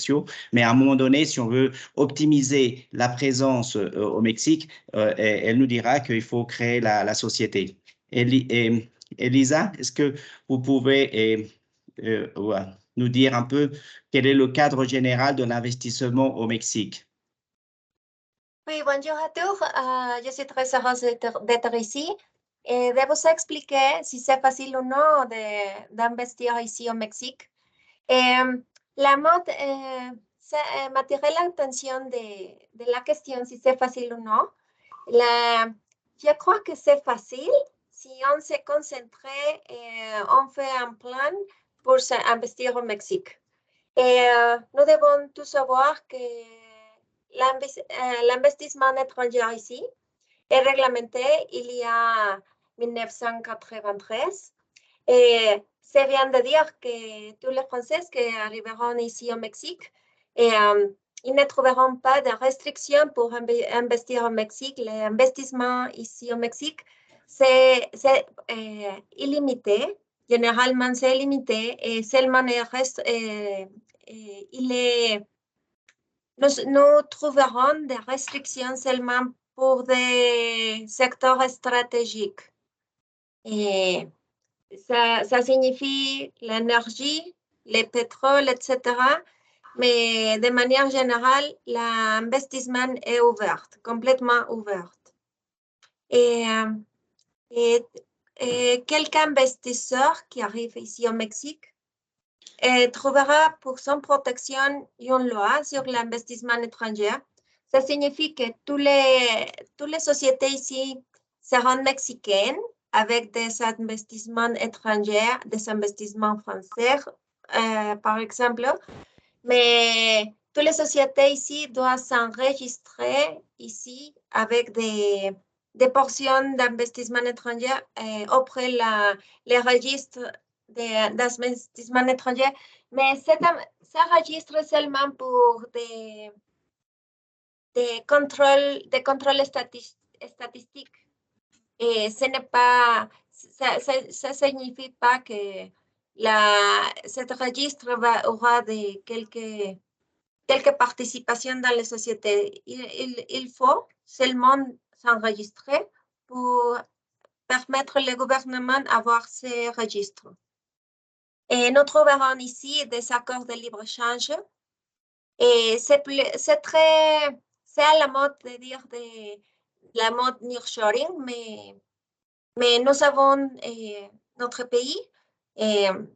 Mais à un moment donné, si on veut optimiser la présence au Mexique, elle nous dira qu'il faut créer la société. Elisa, est-ce que vous pouvez nous dire un peu quel est le cadre général de l'investissement au Mexique? Oui, bonjour à tous. Je suis très heureuse d'être ici. Et de vous expliquer si c'est facile ou non d'investir ici au Mexique. La mode m'attirait l'attention de la question si c'est facile ou non. Je crois que c'est facile si on se concentre et on fait un plan pour investir au Mexique. Et nous devons tous savoir que l'investissement étranger ici est réglementé il y a 1993. Et c'est bien de dire que tous les Français qui arriveront ici au Mexique, ils ne trouveront pas de restrictions pour investir au Mexique. L'investissement ici au Mexique, c'est illimité. Généralement, c'est limité et seulement nous trouverons des restrictions seulement pour des secteurs stratégiques. Et ça signifie l'énergie, les pétroles, etc. Mais de manière générale, l'investissement est ouvert, complètement ouvert. Et quelques investisseurs qui arrivent ici au Mexique trouvera pour son protection une loi sur l'investissement étranger. Ça signifie que toutes les sociétés ici seront mexicaines avec des investissements étrangers, des investissements français, par exemple. Mais toutes les sociétés ici doivent s'enregistrer ici avec des portions d'investissement étranger auprès les registres d'investissement étranger. Mais ça enregistre seulement pour des contrôles statistiques. Et ce n'est pas, ça signifie pas que ce registre aura quelques participations dans les sociétés. Il faut seulement s'enregistrer pour permettre au gouvernement d'avoir ces registres. Et nous trouverons ici des accords de libre-échange. Et c'est à la mode de dire la mode nearshoring, mais nous avons notre pays. Il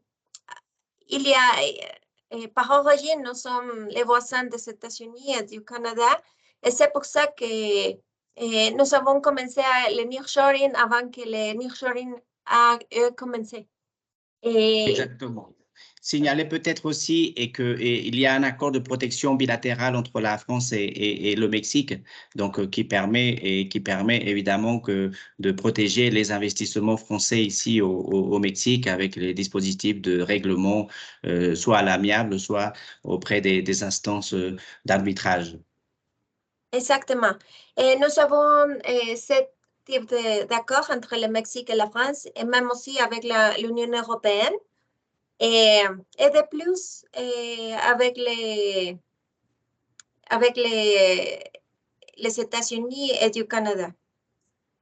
y a, par origine, nous sommes les voisins des États-Unis et du Canada. Et c'est pour ça que nous avons commencé le nearshoring avant que le nearshoring a commencé. Exactement. Signaler peut-être aussi il y a un accord de protection bilatéral entre la France et le Mexique, donc qui permet évidemment de protéger les investissements français ici au Mexique avec les dispositifs de règlement, soit à l'amiable, soit auprès des instances d'arbitrage. Exactement. Et nous avons ce type d'accord entre le Mexique et la France, et même aussi avec l'Union européenne. Et de plus, avec les États-Unis et du Canada.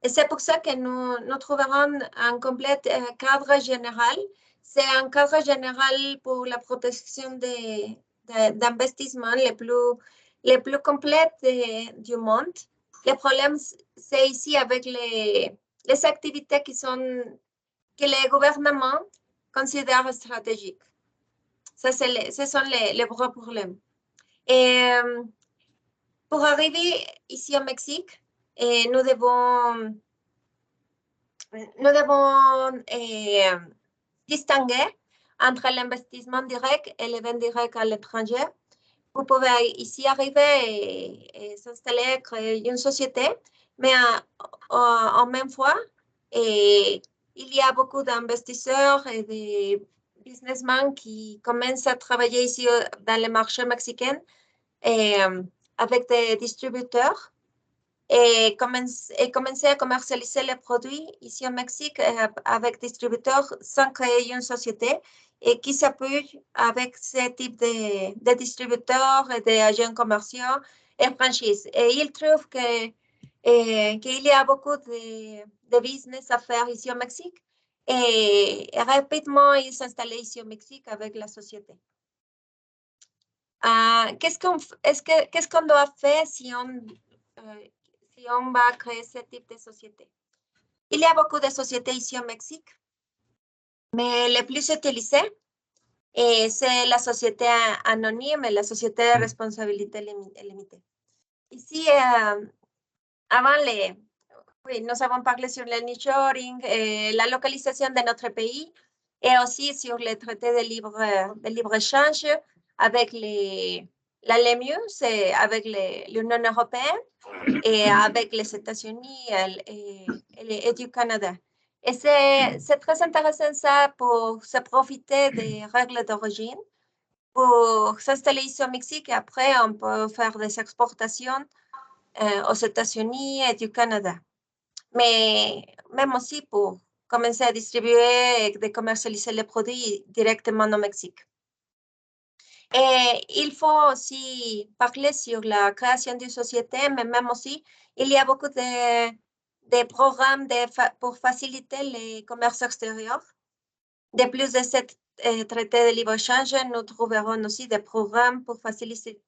Et c'est pour ça que nous trouverons un complet cadre général. C'est un cadre général pour la protection d'investissement les plus complètes du monde. Le problème, c'est ici avec les activités que les gouvernements considèrent stratégiques. Ce sont les gros problèmes. Et pour arriver ici au Mexique, nous devons distinguer entre l'investissement direct et les ventes directes à l'étranger. Vous pouvez ici arriver et s'installer, créer une société, mais en même fois, il y a beaucoup d'investisseurs et de businessmen qui commencent à travailler ici dans le marché mexicain avec des distributeurs et commencer à commercialiser les produits ici au Mexique avec distributeurs sans créer une société et qui s'appuie avec ce type de distributeurs et d'agents commerciaux et franchises. Et ils trouvent qu'il y a beaucoup de business à faire ici au Mexique et rapidement ils s'installent ici au Mexique avec la société. Qu'est-ce qu'on doit faire si on va créer ce type de société? Il y a beaucoup de sociétés ici au Mexique, mais les plus utilisées, c'est la société anonyme et la société de responsabilité limitée. Ici, nous avons parlé sur le nearshoring, la localisation de notre pays et aussi sur les traités de libre-échange avec la LEMU, c'est avec l'Union européenne et avec les États-Unis et du Canada. Et c'est très intéressant ça pour se profiter des règles d'origine, pour s'installer ici au Mexique et après on peut faire des exportations aux États-Unis et du Canada. Mais même aussi pour commencer à distribuer et de commercialiser les produits directement au Mexique. Et il faut aussi parler sur la création d'une société, mais même aussi, il y a beaucoup de programmes pour faciliter les commerces extérieurs. De plus de traité de libre-échange, nous trouverons aussi des programmes pour faciliter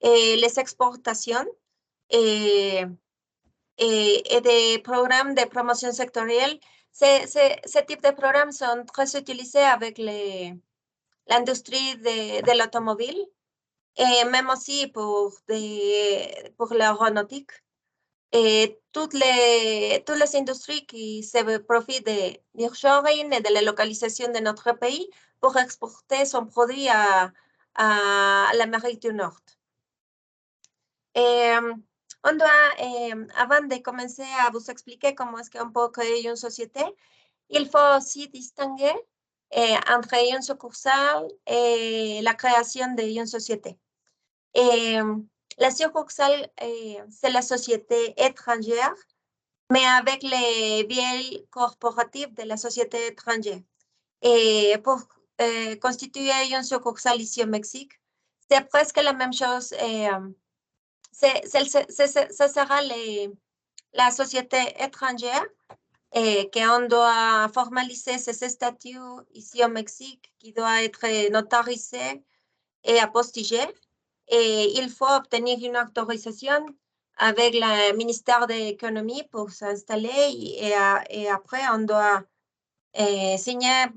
les exportations et des programmes de promotion sectorielle. Ce type de programmes sont très utilisés avec l'industrie de l'automobile et même aussi pour l'aéronautique. Et toutes les industries qui se profitent de nearshoring et de la localisation de notre pays pour exporter son produit à l'Amérique du Nord. On doit, avant de commencer à vous expliquer comment est-ce qu'on peut créer une société, il faut aussi distinguer entre une succursale et la création d'une société. La succursale, c'est la société étrangère, mais avec les biais corporatifs de la société étrangère. Et pour constituer une succursale ici au Mexique, c'est presque la même chose. Ce sera la société étrangère qu'on doit formaliser ses statuts ici au Mexique, qui doit être notarisé et apostillé. Et il faut obtenir une autorisation avec le ministère de l'Économie pour s'installer et après, on doit signer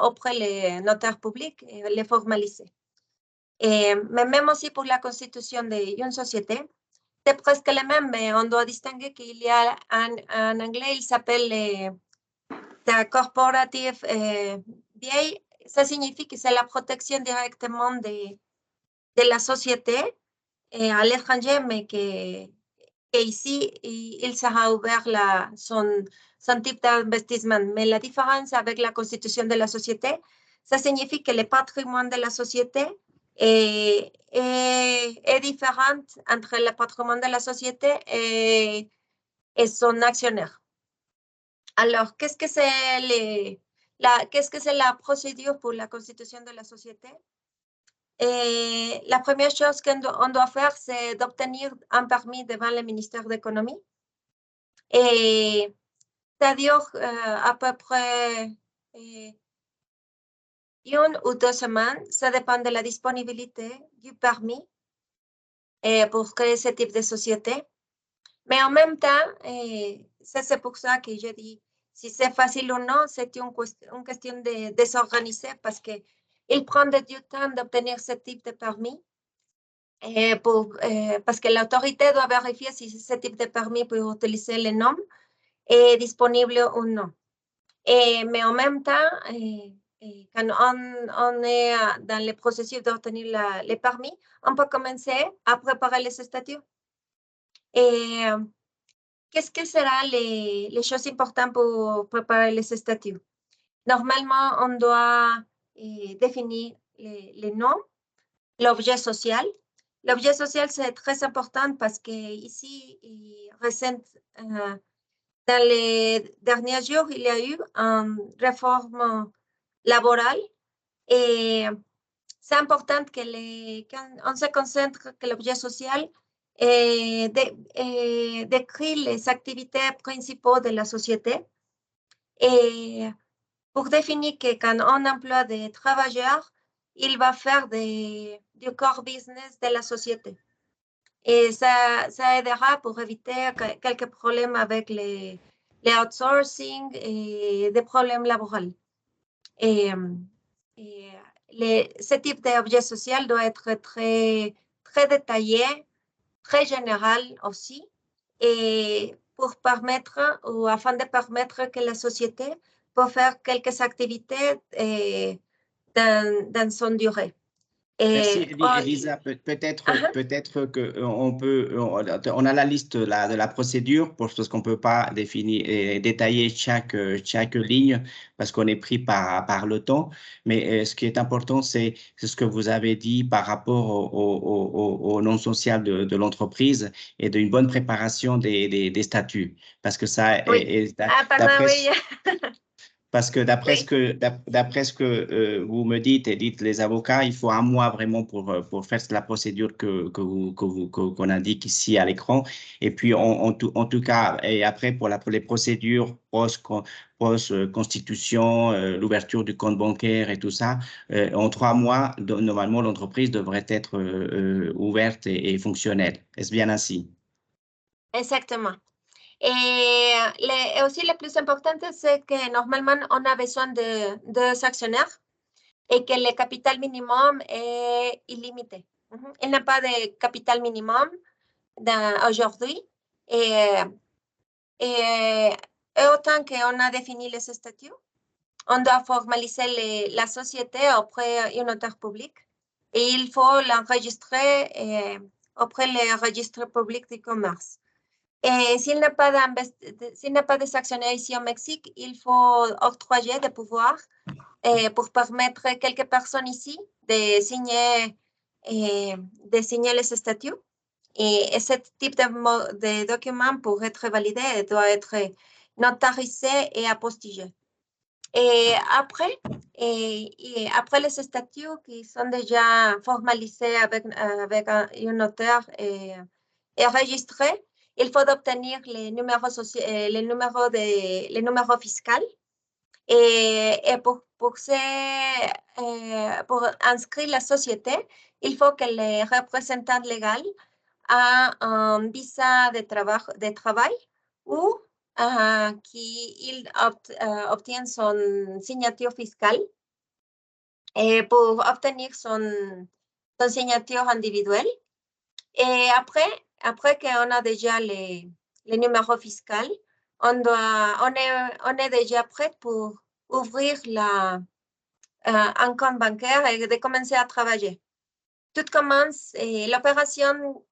auprès des notaires publics et les formaliser. Mais même aussi pour la constitution d'une société, c'est presque le même, mais on doit distinguer qu'il y a en anglais, il s'appelle the corporative BA. Ça signifie que c'est la protection directement de la société à l'étranger, mais qu'ici, il sera ouvert son type d'investissement. Mais la différence avec la constitution de la société, ça signifie que le patrimoine de la société est différent entre le patrimoine de la société et son actionnaire. Alors, qu'est-ce que c'est la procédure pour la constitution de la société? La première chose qu'on doit faire, c'est d'obtenir un permis devant le ministère de l'Économie. Et c'est-à-dire à peu près 1 ou 2 semaines, ça dépend de la disponibilité du permis pour créer ce type de société. Mais en même temps, c'est pour ça que je dis, si c'est facile ou non, c'est une question de s'organiser parce qu'il prend du temps d'obtenir ce type de permis parce que l'autorité doit vérifier si ce type de permis pour utiliser les noms est disponible ou non. Mais en même temps, quand on est dans le processus d'obtenir les permis, on peut commencer à préparer les statuts. Et qu'est-ce que seront les choses importantes pour préparer les statuts? Normalement, on doit définir les noms, l'objet social. L'objet social, c'est très important parce qu'ici, dans les derniers jours, il y a eu une réforme laborale et c'est important qu'on se concentre que l'objet social décrit les activités principales de la société et pour définir que quand on emploie des travailleurs, il va faire du core business de la société. Et ça aidera pour éviter quelques problèmes avec les outsourcing et des problèmes laboraux. Et ce type d'objet social doit être très, très détaillé, très général aussi, et pour permettre ou afin de permettre que la société peut faire quelques activités dans son durée. Merci, Elisa. Peut-être qu'on a la liste de la procédure parce qu'on ne peut pas définir et détailler chaque ligne parce qu'on est pris par le temps. Mais ce qui est important, c'est ce que vous avez dit par rapport au non social de l'entreprise et d'une bonne préparation des statuts. Parce que ça oui. Parce que d'après ce que vous me dites et dites les avocats, il faut un mois vraiment pour faire la procédure qu'on indique ici à l'écran. Et puis, en tout cas, et après, pour les procédures post-constitution, l'ouverture du compte bancaire et tout ça, en 3 mois, normalement, l'entreprise devrait être ouverte et fonctionnelle. Est-ce bien ainsi? Exactement. Et aussi, le plus important, c'est que normalement, on a besoin de 2 actionnaires et que le capital minimum est illimité. Il n'y a pas de capital minimum aujourd'hui. Et autant qu'on a défini les statuts, on doit formaliser la société auprès d'un notaire public et il faut l'enregistrer auprès du registre public du commerce. Et s'il n'y a pas des actionnaires ici au Mexique, il faut octroyer des pouvoirs pour permettre à quelques personnes ici de signer les statuts. Et ce type de document, pour être validé, doit être notarisé et apostillé. Et après les statuts qui sont déjà formalisés avec un notaire et enregistrés, il faut obtenir les numéros fiscaux. Et pour inscrire la société, il faut que le représentant légal ait un visa de travail ou qu'il obtienne son signature fiscale pour obtenir son signature individuelle. Et après qu'on a déjà les numéros fiscaux, on est déjà prêt pour ouvrir un compte bancaire et de commencer à travailler. Tout commence, l'opération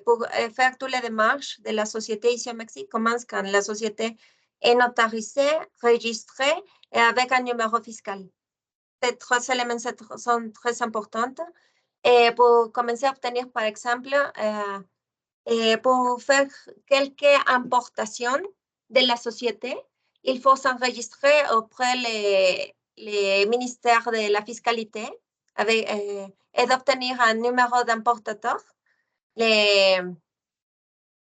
pour faire toutes les démarches de la société ici au Mexique commence quand la société est notarisée, registrée et avec un numéro fiscal. Ces 3 éléments sont très importants. Et pour commencer à obtenir, par exemple, pour faire quelques importations de la société, il faut s'enregistrer auprès les ministères de la fiscalité et d'obtenir un numéro d'importateur. Et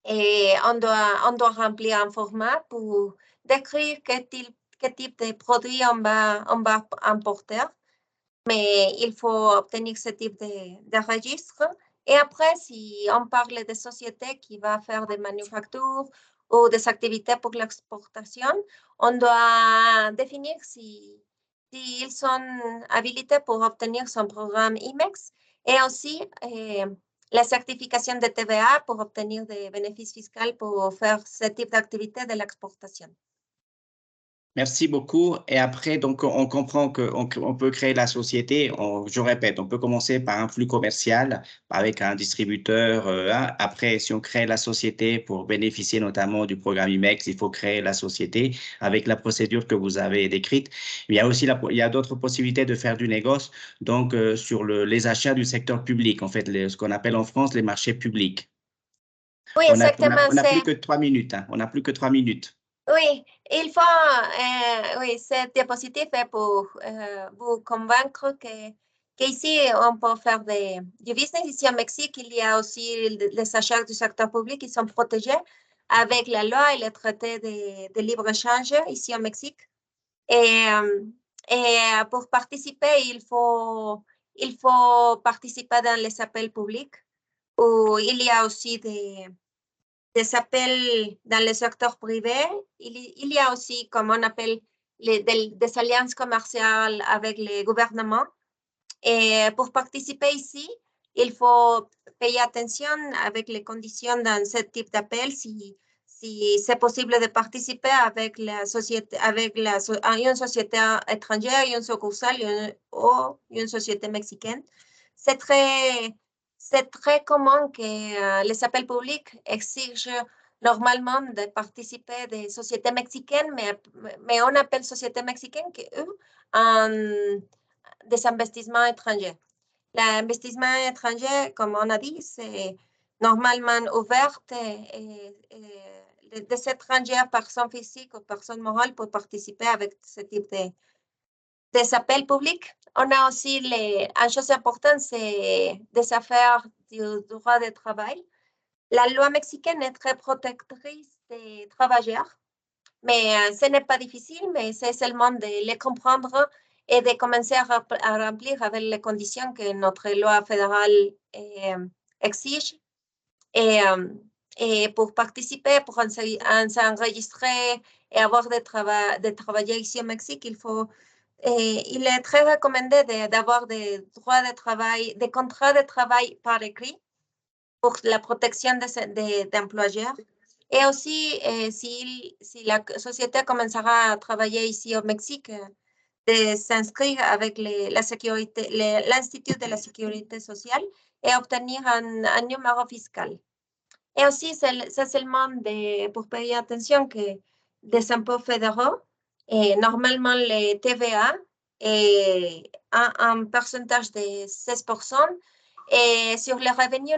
on doit remplir un format pour décrire quel type de produit on va importer. Mais il faut obtenir ce type de registre. Et après, si on parle de sociétés qui vont faire des manufactures ou des activités pour l'exportation, on doit définir s'ils sont habilités pour obtenir son programme IMEX et aussi la certification de TVA pour obtenir des bénéfices fiscaux pour faire ce type d'activité de l'exportation. Merci beaucoup. Et après, donc, on comprend qu'on peut créer la société. Je répète, on peut commencer par un flux commercial avec un distributeur. Après, si on crée la société pour bénéficier notamment du programme IMEX, il faut créer la société avec la procédure que vous avez décrite. Il y a aussi il y a d'autres possibilités de faire du négoce, donc sur les achats du secteur public, en fait, ce qu'on appelle en France les marchés publics. Oui, exactement. On n'a plus que 3 minutes. On n'a plus que 3 minutes. Oui, il faut, oui, cette diapositive est pour vous convaincre qu'ici, on peut faire du business. Ici au Mexique, il y a aussi les achats du secteur public qui sont protégés avec la loi et le traité de libre-échange ici au Mexique. Et pour participer, il faut participer dans les appels publics où il y a aussi des appels dans le secteur privé. Il y a aussi, comme on appelle, des alliances commerciales avec les gouvernements. Et pour participer ici, il faut payer attention avec les conditions dans ce type d'appel, si c'est possible de participer avec la société, une société étrangère, une succursale ou une société mexicaine. C'est très commun que les appels publics exigent normalement de participer des sociétés mexicaines, mais on appelle sociétés mexicaines que eux ont des investissements étrangers. L'investissement étranger, comme on a dit, c'est normalement ouvert des étrangères, personnes physiques ou personnes morales, pour participer avec ce type des appels publics. On a aussi une chose importante, c'est des affaires du droit du travail. La loi mexicaine est très protectrice des travailleurs, mais ce n'est pas difficile, mais c'est seulement de les comprendre et de commencer à remplir avec les conditions que notre loi fédérale exige. Et pour participer, pour s'enregistrer et avoir des travailleurs ici au Mexique, il est très recommandé d'avoir des droits de travail, des contrats de travail par écrit pour la protection des employeurs. Et aussi, si la société commencera à travailler ici au Mexique, de s'inscrire avec l'Institut de la sécurité sociale et obtenir un numéro fiscal. Et aussi, c'est seulement pour payer attention que des impôts fédéraux, et normalement les TVA est un pourcentage de 16%, et sur les revenus,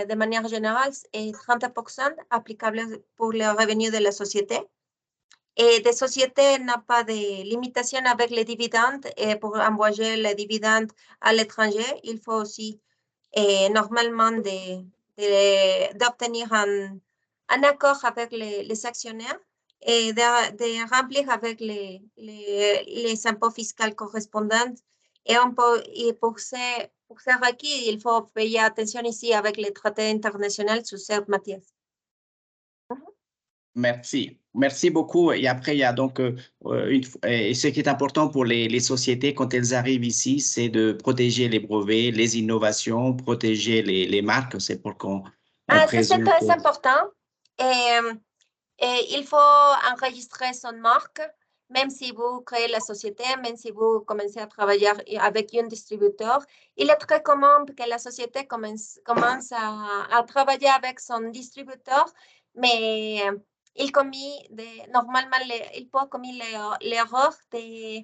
de manière générale, est 30% applicable pour les revenus de la société. Et des sociétés n'ont pas de limitation avec les dividendes, et pour envoyer les dividendes à l'étranger, il faut aussi normalement d'obtenir un accord avec les actionnaires et de remplir avec les impôts fiscaux correspondants. Et pour ces requis, il faut payer attention ici avec les traités internationaux sur cette matière. Merci. Merci beaucoup. Et après, il y a donc, et ce qui est important pour les sociétés quand elles arrivent ici, c'est de protéger les brevets, les innovations, protéger les marques. C'est pour qu'on c'est très important. Et il faut enregistrer son marque, même si vous créez la société, même si vous commencez à travailler avec un distributeur. Il est très commun que la société commence à travailler avec son distributeur, mais normalement, il peut commettre l'erreur de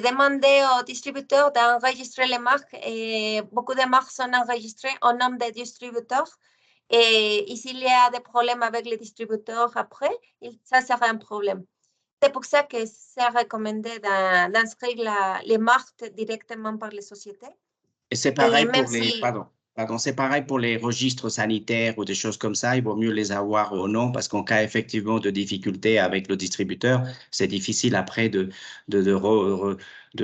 demander au distributeur d'enregistrer les marques, et beaucoup de marques sont enregistrées au nom des distributeurs. Et s'il y a des problèmes avec les distributeurs après, ça sera un problème. C'est pour ça que c'est recommandé d'inscrire les marques directement par les sociétés. Et c'est pareil c'est pareil pour les registres sanitaires ou des choses comme ça. Il vaut mieux les avoir au nom, parce qu'en cas effectivement de difficulté avec le distributeur, c'est difficile après de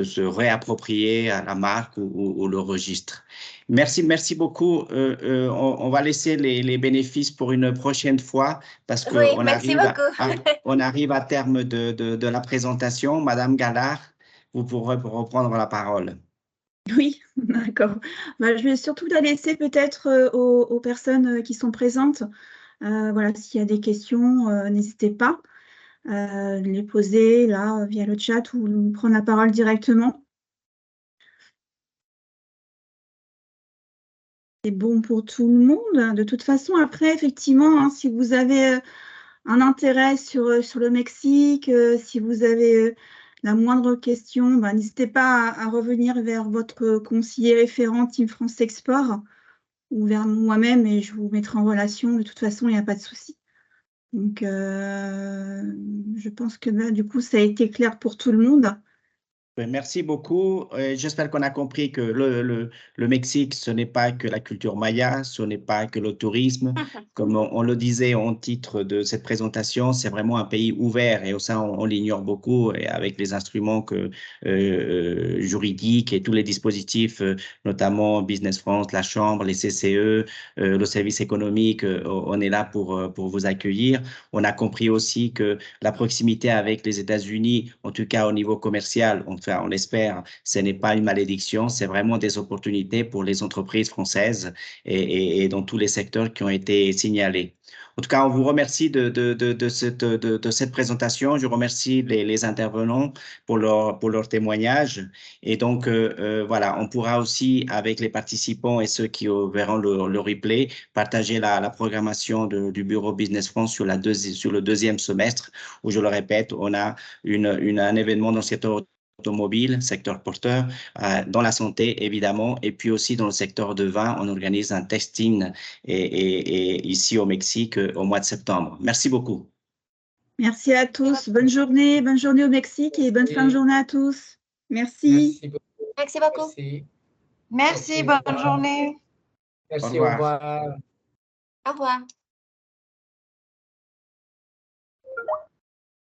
se réapproprier à la marque ou le registre. Merci beaucoup. On va laisser les bénéfices pour une prochaine fois, parce qu'on on arrive à terme de la présentation. Madame Gallard, vous pourrez reprendre la parole. Oui, d'accord. Je vais surtout la laisser peut-être aux personnes qui sont présentes. Voilà, s'il y a des questions, n'hésitez pas à les poser là via le chat ou prendre la parole directement. C'est bon pour tout le monde. De toute façon, après, effectivement, hein, si vous avez un intérêt sur le Mexique, si vous avez la moindre question, n'hésitez pas à revenir vers votre conseiller référent Team France Export ou vers moi-même, et je vous mettrai en relation. De toute façon, il n'y a pas de souci. Donc, je pense que du coup, ça a été clair pour tout le monde. Merci beaucoup. J'espère qu'on a compris que le Mexique, ce n'est pas que la culture maya, ce n'est pas que le tourisme. Comme on le disait en titre de cette présentation, c'est vraiment un pays ouvert, et ça, on l'ignore beaucoup, et avec les instruments juridiques et tous les dispositifs, notamment Business France, la Chambre, les CCE, le service économique, on est là pour vous accueillir. On a compris aussi que la proximité avec les États-Unis, en tout cas au niveau commercial, on l'espère, ce n'est pas une malédiction, c'est vraiment des opportunités pour les entreprises françaises et dans tous les secteurs qui ont été signalés. En tout cas, on vous remercie de cette présentation. Je remercie les intervenants pour leur témoignage. Et donc, voilà, on pourra aussi, avec les participants et ceux qui verront le replay, partager la programmation du Bureau Business France sur le deuxième semestre, où, je le répète, on a un événement dans cette automobile, secteur porteur, dans la santé évidemment, et puis aussi dans le secteur de vin, on organise un testing et ici au Mexique au mois de septembre. Merci beaucoup. Merci à tous. Bonne journée au Mexique et bonne fin de journée à tous. Merci. Merci beaucoup. Merci beaucoup. Merci, bonne journée. Merci, Au au revoir. revoir. Au revoir.